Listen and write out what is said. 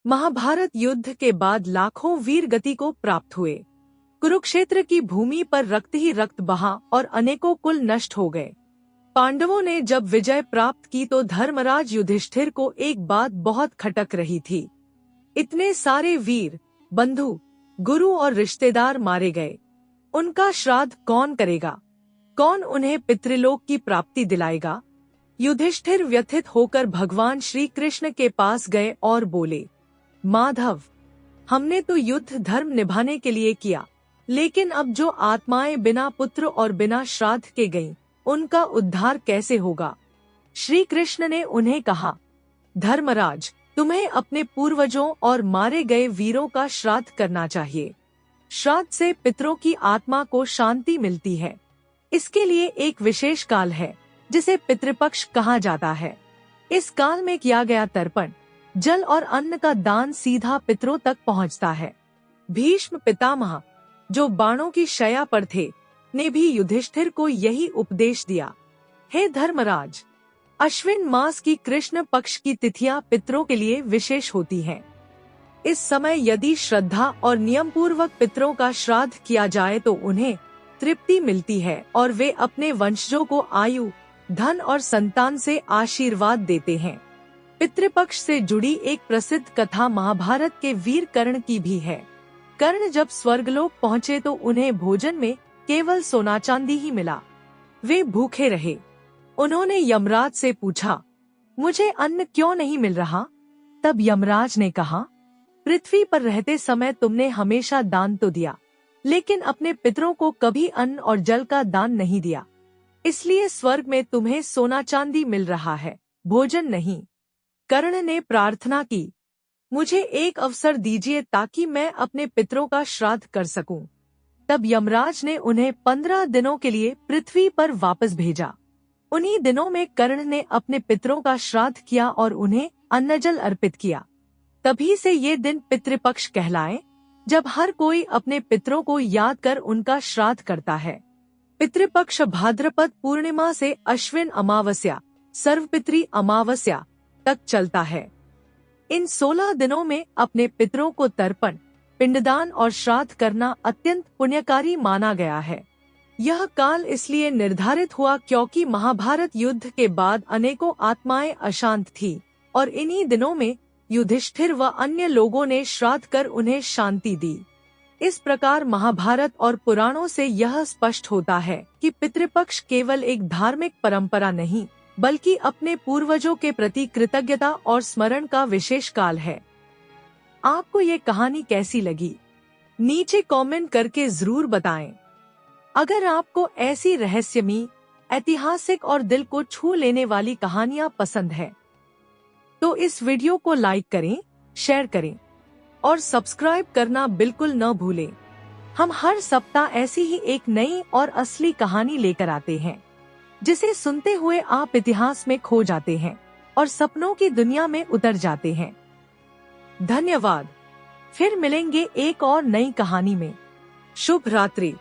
महाभारत युद्ध के बाद लाखों वीर गति को प्राप्त हुए। कुरुक्षेत्र की भूमि पर रक्त ही रक्त बहा और अनेकों कुल नष्ट हो गए। पांडवों ने जब विजय प्राप्त की तो धर्मराज युधिष्ठिर को एक बात बहुत खटक रही थी। इतने सारे वीर, बंधु, गुरु और रिश्तेदार मारे गए। उनका श्राद्ध कौन करेगा? कौन उन्हें पितृलोक की प्राप्ति दिलाएगा? युधिष्ठिर व्यथित होकर भगवान श्री कृष्ण के पास गए और बोले, माधव, हमने तो युद्ध धर्म निभाने के लिए किया, लेकिन अब जो आत्माएं बिना पुत्र और बिना श्राद्ध के गईं, उनका उद्धार कैसे होगा? श्री कृष्ण ने उन्हें कहा, धर्मराज, तुम्हें अपने पूर्वजों और मारे गए वीरों का श्राद्ध करना चाहिए। श्राद्ध से पितरों की आत्मा को शांति मिलती है। इसके लिए एक विशेष काल है जिसे पितृपक्ष कहा जाता है। इस काल में किया गया तर्पण, जल और अन्न का दान सीधा पितरों तक पहुंचता है। भीष्म पितामह, जो बाणों की शैया पर थे, ने भी युधिष्ठिर को यही उपदेश दिया। हे धर्मराज, अश्विन मास की कृष्ण पक्ष की तिथियां पितरों के लिए विशेष होती हैं। इस समय यदि श्रद्धा और नियम पूर्वक पितरों का श्राद्ध किया जाए तो उन्हें तृप्ति मिलती है और वे अपने वंशजों को आयु, धन और संतान से आशीर्वाद देते हैं। पितृपक्ष से जुड़ी एक प्रसिद्ध कथा महाभारत के वीर कर्ण की भी है। कर्ण जब स्वर्गलोक पहुँचे तो उन्हें भोजन में केवल सोना चांदी ही मिला। वे भूखे रहे। उन्होंने यमराज से पूछा, मुझे अन्न क्यों नहीं मिल रहा? तब यमराज ने कहा, पृथ्वी पर रहते समय तुमने हमेशा दान तो दिया, लेकिन अपने पितरों को कभी अन्न और जल का दान नहीं दिया। इसलिए स्वर्ग में तुम्हें सोना चांदी मिल रहा है, भोजन नहीं। कर्ण ने प्रार्थना की, मुझे एक अवसर दीजिए ताकि मैं अपने पितरों का श्राद्ध कर सकूं। तब यमराज ने उन्हें 15 दिनों के लिए पृथ्वी पर वापस भेजा। उन्हीं दिनों में कर्ण ने अपने पितरों का श्राद्ध किया और उन्हें अन्नजल अर्पित किया। तभी से ये दिन पितृपक्ष कहलाए, जब हर कोई अपने पितरों को याद कर उनका श्राद्ध करता है। पितृपक्ष भाद्रपद पूर्णिमा से अश्विन अमावस्या, सर्वपितृ अमावस्या तक चलता है। इन 16 दिनों में अपने पितरों को तर्पण, पिंडदान और श्राद्ध करना अत्यंत पुण्यकारी माना गया है। यह काल इसलिए निर्धारित हुआ क्योंकि महाभारत युद्ध के बाद अनेकों आत्माएं अशांत थी और इन्हीं दिनों में युधिष्ठिर व अन्य लोगों ने श्राद्ध कर उन्हें शांति दी। इस प्रकार महाभारत और पुराणों से यह स्पष्ट होता है कि पितृपक्ष केवल एक धार्मिक परंपरा नहीं, बल्कि अपने पूर्वजों के प्रति कृतज्ञता और स्मरण का विशेष काल है। आपको ये कहानी कैसी लगी? नीचे कमेंट करके जरूर बताएं। अगर आपको ऐसी रहस्यमयी, ऐतिहासिक और दिल को छू लेने वाली कहानियां पसंद है, तो इस वीडियो को लाइक करें, शेयर करें और सब्सक्राइब करना बिल्कुल न भूलें। हम हर सप्ताह ऐसी ही एक नई और असली कहानी लेकर आते हैं, जिसे सुनते हुए आप इतिहास में खो जाते हैं और सपनों की दुनिया में उतर जाते हैं। धन्यवाद। फिर मिलेंगे एक और नई कहानी में। शुभ रात्रि।